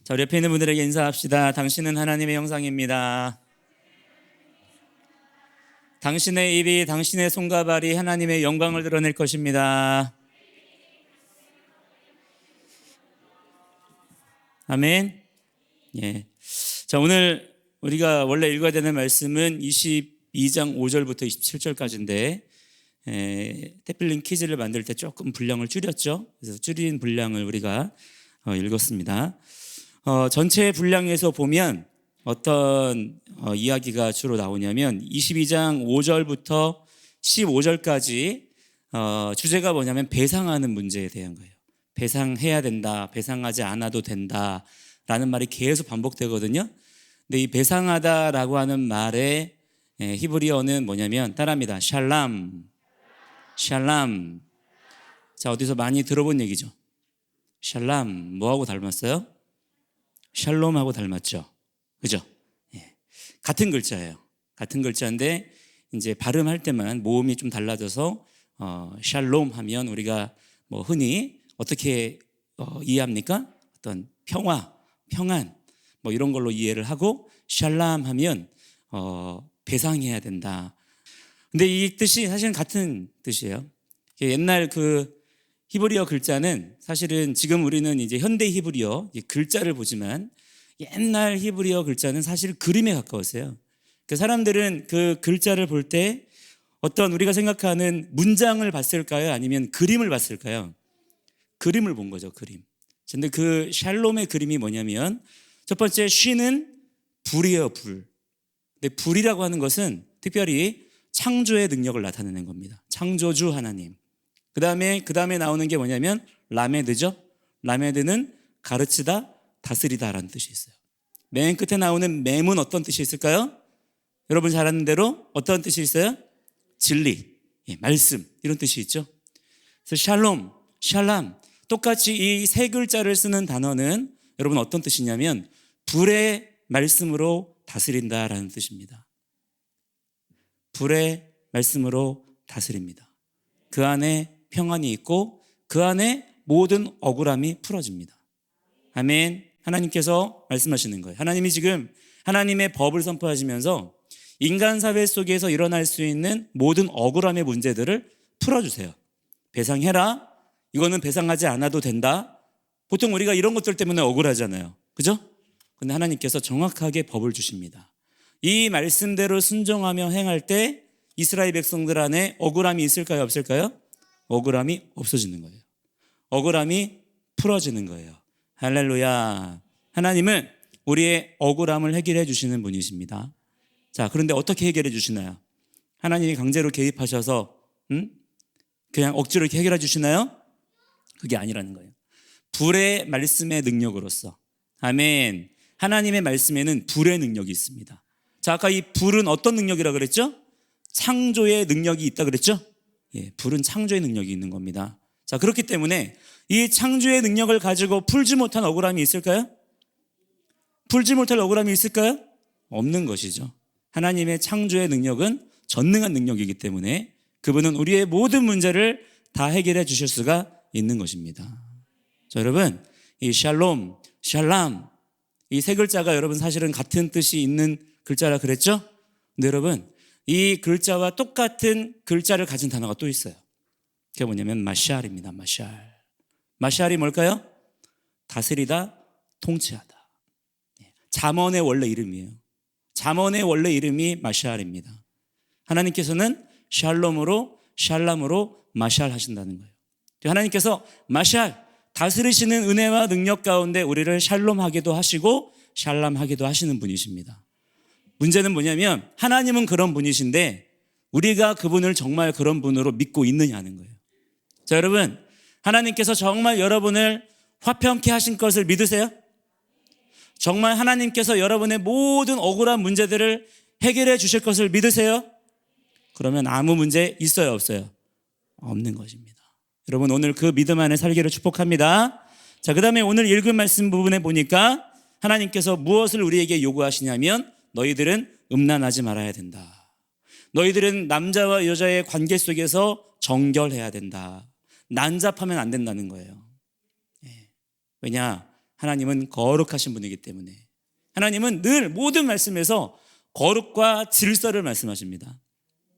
자, 우리 옆에 있는 분들에게 인사합시다. 당신은 하나님의 형상입니다. 당신의 입이, 당신의 손과 발이 하나님의 영광을 드러낼 것입니다. 아멘. 예. 자, 오늘 우리가 원래 읽어야 되는 말씀은 22장 5절부터 27절까지인데 태필링 퀴즈를 만들 때 조금 분량을 줄였죠. 그래서 줄인 분량을 우리가 읽었습니다. 전체 분량에서 보면 어떤 이야기가 주로 나오냐면 22장 5절부터 15절까지 주제가 뭐냐면 배상하는 문제에 대한 거예요. 배상해야 된다, 배상하지 않아도 된다 라는 말이 계속 반복되거든요. 근데 이 배상하다라고 하는 말의 히브리어는 뭐냐면 따라합니다. 샬람. 샬람. 자, 어디서 많이 들어본 얘기죠. 샬람 뭐하고 닮았어요? 샬롬하고 닮았죠. 그죠? 예. 같은 글자예요. 같은 글자인데 이제 발음할 때만 모음이 좀 달라져서 샬롬 하면 우리가 뭐 흔히 어떻게 이해합니까? 어떤 평화, 평안 뭐 이런 걸로 이해를 하고 샬람 하면 배상해야 된다. 근데 이 뜻이 사실은 같은 뜻이에요. 옛날 그 히브리어 글자는 사실은 지금 우리는 이제 현대 히브리어 글자를 보지만 옛날 히브리어 글자는 사실 그림에 가까웠어요. 그 사람들은 그 글자를 볼 때 어떤 우리가 생각하는 문장을 봤을까요? 아니면 그림을 봤을까요? 그림을 본 거죠, 그림. 근데 그 샬롬의 그림이 뭐냐면 첫 번째 쉬는 불이에요, 불. 근데 불이라고 하는 것은 특별히 창조의 능력을 나타내는 겁니다. 창조주 하나님. 그 다음에 나오는 게 뭐냐면 라메드죠. 라메드는 가르치다, 다스리다라는 뜻이 있어요. 맨 끝에 나오는 맴은 어떤 뜻이 있을까요? 여러분 잘 아는 대로 어떤 뜻이 있어요? 진리, 말씀 이런 뜻이 있죠. 그래서 샬롬, 샬람 똑같이 이 세 글자를 쓰는 단어는 여러분 어떤 뜻이냐면 불의 말씀으로 다스린다라는 뜻입니다. 불의 말씀으로 다스립니다. 그 안에 평안이 있고 그 안에 모든 억울함이 풀어집니다. 아멘. 하나님께서 말씀하시는 거예요. 하나님이 지금 하나님의 법을 선포하시면서 인간 사회 속에서 일어날 수 있는 모든 억울함의 문제들을 풀어주세요. 배상해라. 이거는 배상하지 않아도 된다. 보통 우리가 이런 것들 때문에 억울하잖아요. 그죠? 근데 하나님께서 정확하게 법을 주십니다. 이 말씀대로 순종하며 행할 때 이스라엘 백성들 안에 억울함이 있을까요? 없을까요? 억울함이 없어지는 거예요. 억울함이 풀어지는 거예요. 할렐루야. 하나님은 우리의 억울함을 해결해 주시는 분이십니다. 자, 그런데 어떻게 해결해 주시나요? 하나님이 강제로 개입하셔서 그냥 억지로 이렇게 해결해 주시나요? 그게 아니라는 거예요. 불의 말씀의 능력으로서. 아멘. 하나님의 말씀에는 불의 능력이 있습니다. 자, 아까 이 불은 어떤 능력이라고 그랬죠? 창조의 능력이 있다 그랬죠? 예, 불은 창조의 능력이 있는 겁니다. 자, 그렇기 때문에 이 창조의 능력을 가지고 풀지 못한 억울함이 있을까요? 풀지 못할 억울함이 있을까요? 없는 것이죠. 하나님의 창조의 능력은 전능한 능력이기 때문에 그분은 우리의 모든 문제를 다 해결해 주실 수가 있는 것입니다. 자, 여러분, 이 샬롬, 샬람 이 세 글자가 여러분 사실은 같은 뜻이 있는 글자라 그랬죠? 근데 여러분 이 글자와 똑같은 글자를 가진 단어가 또 있어요. 그게 뭐냐면 마샬입니다. 마샬. 마샬이 뭘까요? 다스리다, 통치하다. 잠언의 원래 이름이에요. 잠언의 원래 이름이 마샬입니다. 하나님께서는 샬롬으로 샬람으로 마샬 하신다는 거예요. 하나님께서 마샬, 다스리시는 은혜와 능력 가운데 우리를 샬롬하기도 하시고 샬람하기도 하시는 분이십니다. 문제는 뭐냐면 하나님은 그런 분이신데 우리가 그분을 정말 그런 분으로 믿고 있느냐는 거예요. 자, 여러분, 하나님께서 정말 여러분을 화평케 하신 것을 믿으세요? 정말 하나님께서 여러분의 모든 억울한 문제들을 해결해 주실 것을 믿으세요? 그러면 아무 문제 있어요, 없어요? 없는 것입니다. 여러분, 오늘 그 믿음 안에 살기를 축복합니다. 자, 그 다음에 오늘 읽은 말씀 부분에 보니까 하나님께서 무엇을 우리에게 요구하시냐면 너희들은 음란하지 말아야 된다. 너희들은 남자와 여자의 관계 속에서 정결해야 된다. 난잡하면 안 된다는 거예요. 왜냐? 하나님은 거룩하신 분이기 때문에. 하나님은 늘 모든 말씀에서 거룩과 질서를 말씀하십니다.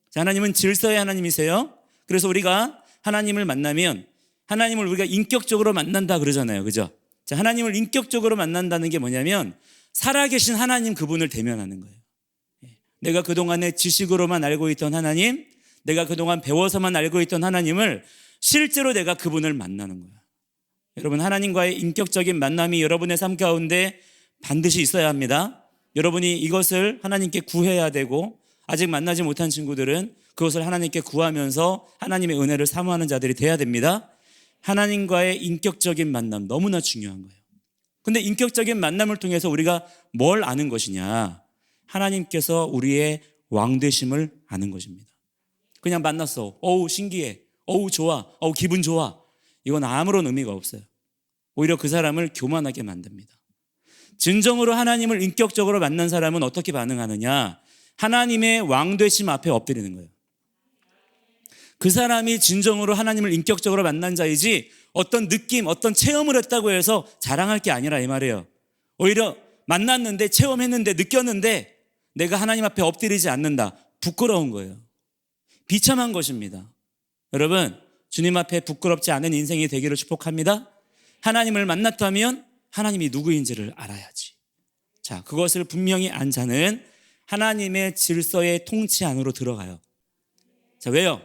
자, 하나님은 질서의 하나님이세요. 그래서 우리가 하나님을 만나면 하나님을 우리가 인격적으로 만난다 그러잖아요. 그죠? 자, 하나님을 인격적으로 만난다는 게 뭐냐면 살아계신 하나님 그분을 대면하는 거예요. 내가 그동안에 지식으로만 알고 있던 하나님, 내가 그동안 배워서만 알고 있던 하나님을 실제로 내가 그분을 만나는 거예요. 여러분, 하나님과의 인격적인 만남이 여러분의 삶 가운데 반드시 있어야 합니다. 여러분이 이것을 하나님께 구해야 되고, 아직 만나지 못한 친구들은 그것을 하나님께 구하면서 하나님의 은혜를 사모하는 자들이 돼야 됩니다. 하나님과의 인격적인 만남 너무나 중요한 거예요. 근데 인격적인 만남을 통해서 우리가 뭘 아는 것이냐? 하나님께서 우리의 왕 되심을 아는 것입니다. 그냥 만났어. 어우 신기해. 어우 좋아. 어우 기분 좋아. 이건 아무런 의미가 없어요. 오히려 그 사람을 교만하게 만듭니다. 진정으로 하나님을 인격적으로 만난 사람은 어떻게 반응하느냐? 하나님의 왕 되심 앞에 엎드리는 거예요. 그 사람이 진정으로 하나님을 인격적으로 만난 자이지 어떤 느낌, 어떤 체험을 했다고 해서 자랑할 게 아니라 이 말이에요. 오히려 만났는데 체험했는데 느꼈는데 내가 하나님 앞에 엎드리지 않는다. 부끄러운 거예요. 비참한 것입니다. 여러분, 주님 앞에 부끄럽지 않은 인생이 되기를 축복합니다. 하나님을 만났다면 하나님이 누구인지를 알아야지. 자, 그것을 분명히 안 자는 하나님의 질서의 통치 안으로 들어가요. 자, 왜요?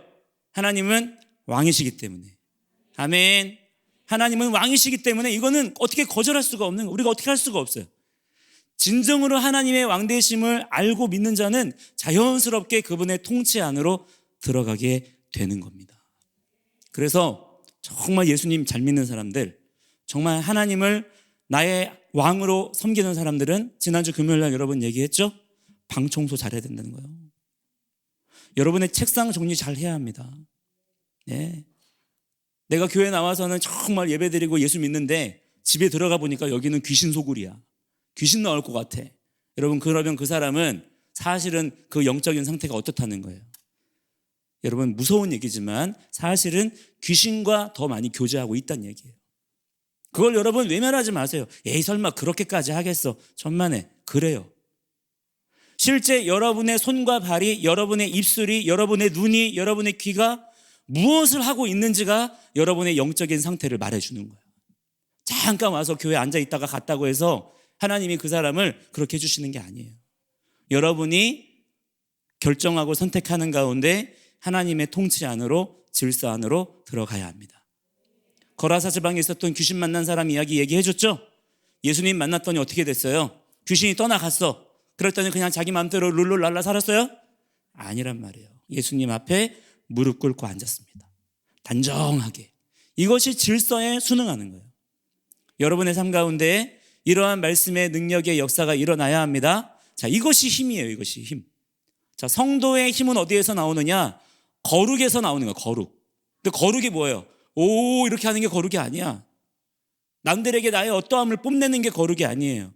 하나님은 왕이시기 때문에. 아멘. 하나님은 왕이시기 때문에 이거는 어떻게 거절할 수가 없는 거예요. 우리가 어떻게 할 수가 없어요. 진정으로 하나님의 왕되심을 알고 믿는 자는 자연스럽게 그분의 통치 안으로 들어가게 되는 겁니다. 그래서 정말 예수님 잘 믿는 사람들, 정말 하나님을 나의 왕으로 섬기는 사람들은 지난주 금요일날 여러분 얘기했죠? 방 청소 잘해야 된다는 거예요. 여러분의 책상 정리 잘 해야 합니다. 네. 내가 교회 나와서는 정말 예배드리고 예수 믿는데 집에 들어가 보니까 여기는 귀신 소굴이야. 귀신 나올 것 같아. 여러분, 그러면 그 사람은 사실은 그 영적인 상태가 어떻다는 거예요. 여러분, 무서운 얘기지만 사실은 귀신과 더 많이 교제하고 있다는 얘기예요. 그걸 여러분 외면하지 마세요. 에이 설마 그렇게까지 하겠어. 천만에. 그래요. 실제 여러분의 손과 발이, 여러분의 입술이, 여러분의 눈이, 여러분의 귀가 무엇을 하고 있는지가 여러분의 영적인 상태를 말해주는 거예요. 잠깐 와서 교회에 앉아있다가 갔다고 해서 하나님이 그 사람을 그렇게 해주시는 게 아니에요. 여러분이 결정하고 선택하는 가운데 하나님의 통치 안으로, 질서 안으로 들어가야 합니다. 거라사 지방에 있었던 귀신 만난 사람 이야기 얘기해줬죠? 예수님 만났더니 어떻게 됐어요? 귀신이 떠나갔어. 그랬더니 그냥 자기 마음대로 룰루랄라 살았어요? 아니란 말이에요. 예수님 앞에 무릎 꿇고 앉았습니다. 단정하게. 이것이 질서에 순응하는 거예요. 여러분의 삶 가운데 이러한 말씀의 능력의 역사가 일어나야 합니다. 자, 이것이 힘이에요. 이것이 힘. 자, 성도의 힘은 어디에서 나오느냐? 거룩에서 나오는 거예요. 거룩. 근데 거룩이 뭐예요? 오, 이렇게 하는 게 거룩이 아니야. 남들에게 나의 어떠함을 뽐내는 게 거룩이 아니에요.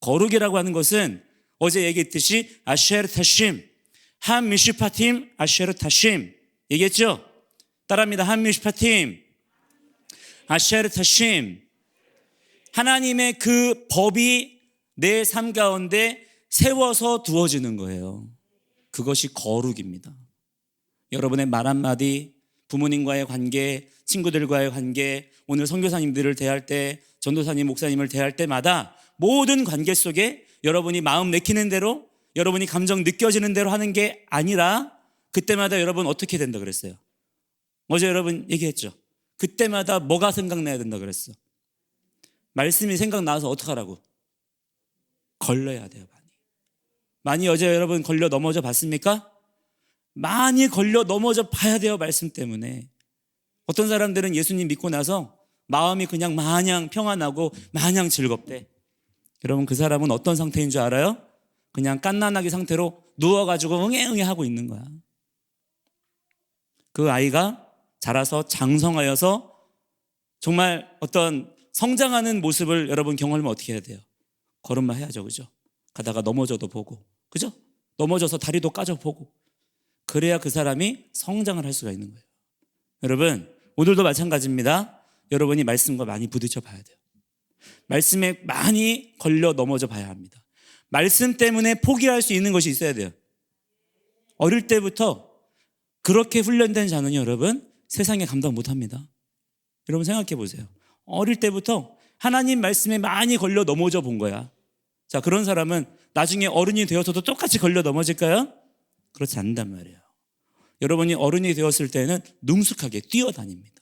거룩이라고 하는 것은 어제 얘기했듯이 아쉐르 타심, 한 미슈파팀 아쉐르 타심 얘기했죠? 따라합니다. 한 미슈파팀 아쉐르 타심. 하나님의 그 법이 내 삶 가운데 세워서 두어지는 거예요. 그것이 거룩입니다. 여러분의 말 한마디, 부모님과의 관계, 친구들과의 관계, 오늘 선교사님들을 대할 때, 전도사님, 목사님을 대할 때마다 모든 관계 속에 여러분이 마음 내키는 대로, 여러분이 감정 느껴지는 대로 하는 게 아니라 그때마다 여러분 어떻게 된다 그랬어요? 어제 여러분 얘기했죠? 그때마다 뭐가 생각나야 된다 그랬어? 말씀이 생각나서 어떡하라고? 걸려야 돼요. 많이 어제 여러분 걸려 넘어져 봤습니까? 많이 걸려 넘어져 봐야 돼요. 말씀 때문에. 어떤 사람들은 예수님 믿고 나서 마음이 그냥 마냥 평안하고 마냥 즐겁대. 여러분, 그 사람은 어떤 상태인 줄 알아요? 그냥 갓난아기 상태로 누워가지고 응애응애 하고 있는 거야. 그 아이가 자라서 장성하여서 정말 어떤 성장하는 모습을 여러분 경험하면 어떻게 해야 돼요? 걸음마 해야죠. 그죠? 가다가 넘어져도 보고, 그죠? 넘어져서 다리도 까져 보고, 그래야 그 사람이 성장을 할 수가 있는 거예요. 여러분, 오늘도 마찬가지입니다. 여러분이 말씀과 많이 부딪혀 봐야 돼요. 말씀에 많이 걸려 넘어져 봐야 합니다. 말씀 때문에 포기할 수 있는 것이 있어야 돼요. 어릴 때부터 그렇게 훈련된 자는 여러분 세상에 감당 못합니다. 여러분 생각해 보세요. 어릴 때부터 하나님 말씀에 많이 걸려 넘어져 본 거야. 자, 그런 사람은 나중에 어른이 되어서도 똑같이 걸려 넘어질까요? 그렇지 않단 말이에요. 여러분이 어른이 되었을 때는 능숙하게 뛰어다닙니다.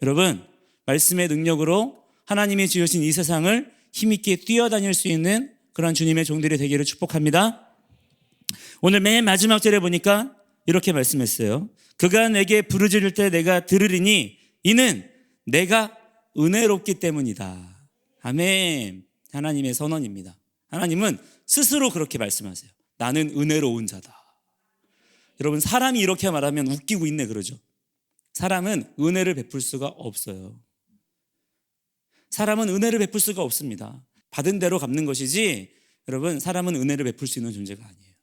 여러분, 말씀의 능력으로 하나님이 지으신 이 세상을 힘있게 뛰어다닐 수 있는 그런 주님의 종들이 되기를 축복합니다. 오늘 맨 마지막 절에 보니까 이렇게 말씀했어요. 그가 내게 부르짖을 때 내가 들으리니 이는 내가 은혜롭기 때문이다. 아멘. 하나님의 선언입니다. 하나님은 스스로 그렇게 말씀하세요. 나는 은혜로운 자다. 여러분, 사람이 이렇게 말하면 웃기고 있네 그러죠. 사람은 은혜를 베풀 수가 없어요. 사람은 은혜를 베풀 수가 없습니다. 받은 대로 갚는 것이지, 여러분, 사람은 은혜를 베풀 수 있는 존재가 아니에요.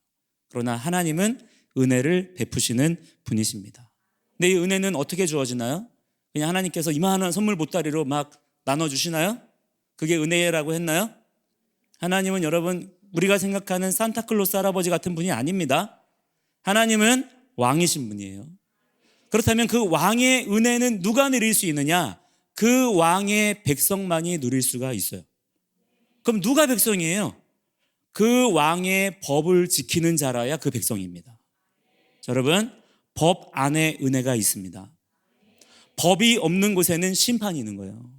그러나 하나님은 은혜를 베푸시는 분이십니다. 근데 이 은혜는 어떻게 주어지나요? 그냥 하나님께서 이만한 선물 보따리로 막 나눠주시나요? 그게 은혜라고 했나요? 하나님은 여러분, 우리가 생각하는 산타클로스 할아버지 같은 분이 아닙니다. 하나님은 왕이신 분이에요. 그렇다면 그 왕의 은혜는 누가 누릴 수 있느냐? 그 왕의 백성만이 누릴 수가 있어요. 그럼 누가 백성이에요? 그 왕의 법을 지키는 자라야 그 백성입니다. 자, 여러분, 법 안에 은혜가 있습니다. 법이 없는 곳에는 심판이 있는 거예요.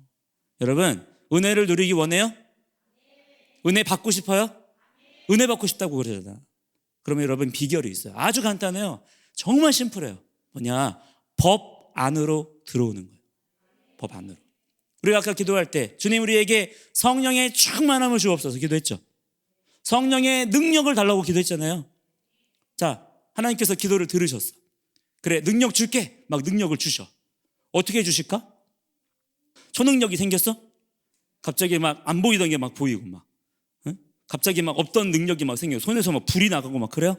여러분, 은혜를 누리기 원해요? 은혜 받고 싶어요? 은혜 받고 싶다고 그러잖아. 그러면 여러분, 비결이 있어요. 아주 간단해요. 정말 심플해요. 뭐냐? 법 안으로 들어오는 거예요. 법 안으로. 우리가 아까 기도할 때 주님 우리에게 성령의 충만함을 주옵소서 기도했죠. 성령의 능력을 달라고 기도했잖아요. 자, 하나님께서 기도를 들으셨어. 그래, 능력 줄게. 막 능력을 주셔. 어떻게 주실까? 초능력이 생겼어? 갑자기 막 안 보이던 게 막 보이고 막, 응? 갑자기 막 없던 능력이 막 생겨. 손에서 막 불이 나가고 막 그래요?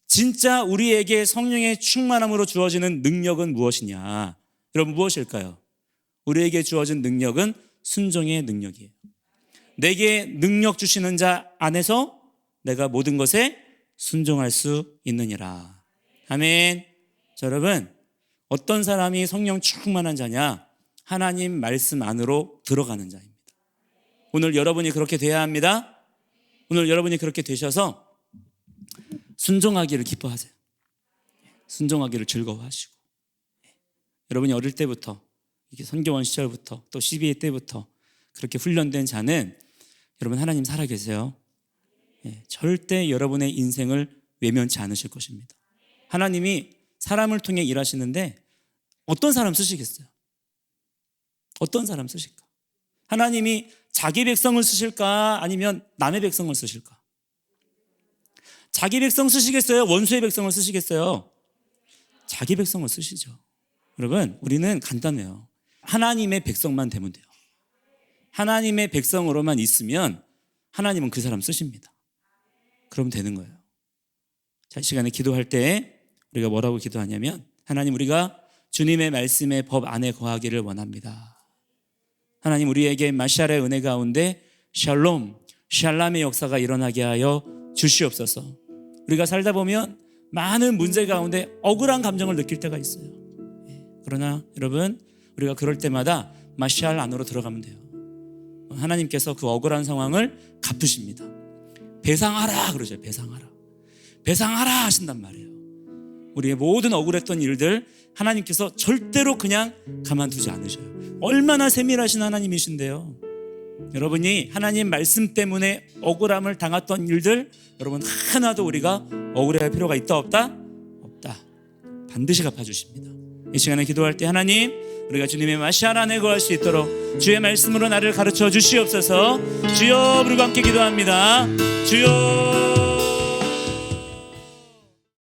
진짜 우리에게 성령의 충만함으로 주어지는 능력은 무엇이냐? 여러분, 무엇일까요? 우리에게 주어진 능력은 순종의 능력이에요. 내게 능력 주시는 자 안에서 내가 모든 것에 순종할 수 있느니라. 아멘. 자, 여러분, 어떤 사람이 성령 충만한 자냐? 하나님 말씀 안으로 들어가는 자입니다. 오늘 여러분이 그렇게 돼야 합니다. 오늘 여러분이 그렇게 되셔서 순종하기를 기뻐하세요. 순종하기를 즐거워하시고, 여러분이 어릴 때부터 이렇게 선교원 시절부터 또 12회 때부터 그렇게 훈련된 자는 여러분, 하나님 살아계세요. 절대 여러분의 인생을 외면치 않으실 것입니다. 하나님이 사람을 통해 일하시는데 어떤 사람 쓰시겠어요? 어떤 사람 쓰실까? 하나님이 자기 백성을 쓰실까? 아니면 남의 백성을 쓰실까? 자기 백성 쓰시겠어요? 원수의 백성을 쓰시겠어요? 자기 백성을 쓰시죠. 여러분, 우리는 간단해요. 하나님의 백성만 되면 돼요. 하나님의 백성으로만 있으면 하나님은 그 사람 쓰십니다. 그러면 되는 거예요. 자, 이 시간에 기도할 때 우리가 뭐라고 기도하냐면, 하나님, 우리가 주님의 말씀의 법 안에 거하기를 원합니다. 하나님, 우리에게 마샬의 은혜 가운데 샬롬, 샬람의 역사가 일어나게 하여 주시옵소서. 우리가 살다 보면 많은 문제 가운데 억울한 감정을 느낄 때가 있어요. 그러나 여러분, 우리가 그럴 때마다 마샬 안으로 들어가면 돼요. 하나님께서 그 억울한 상황을 갚으십니다. 배상하라 그러죠. 배상하라. 배상하라 하신단 말이에요. 우리의 모든 억울했던 일들 하나님께서 절대로 그냥 가만두지 않으셔요. 얼마나 세밀하신 하나님이신데요. 여러분이 하나님 말씀 때문에 억울함을 당했던 일들, 여러분 하나도 우리가 억울해할 필요가 있다 없다? 없다. 반드시 갚아주십니다. 이 시간에 기도할 때 하나님, 우리가 주님의 마샬 안에 거할 수 있도록 주의 말씀으로 나를 가르쳐 주시옵소서. 주여, 우리가 함께 기도합니다. 주여.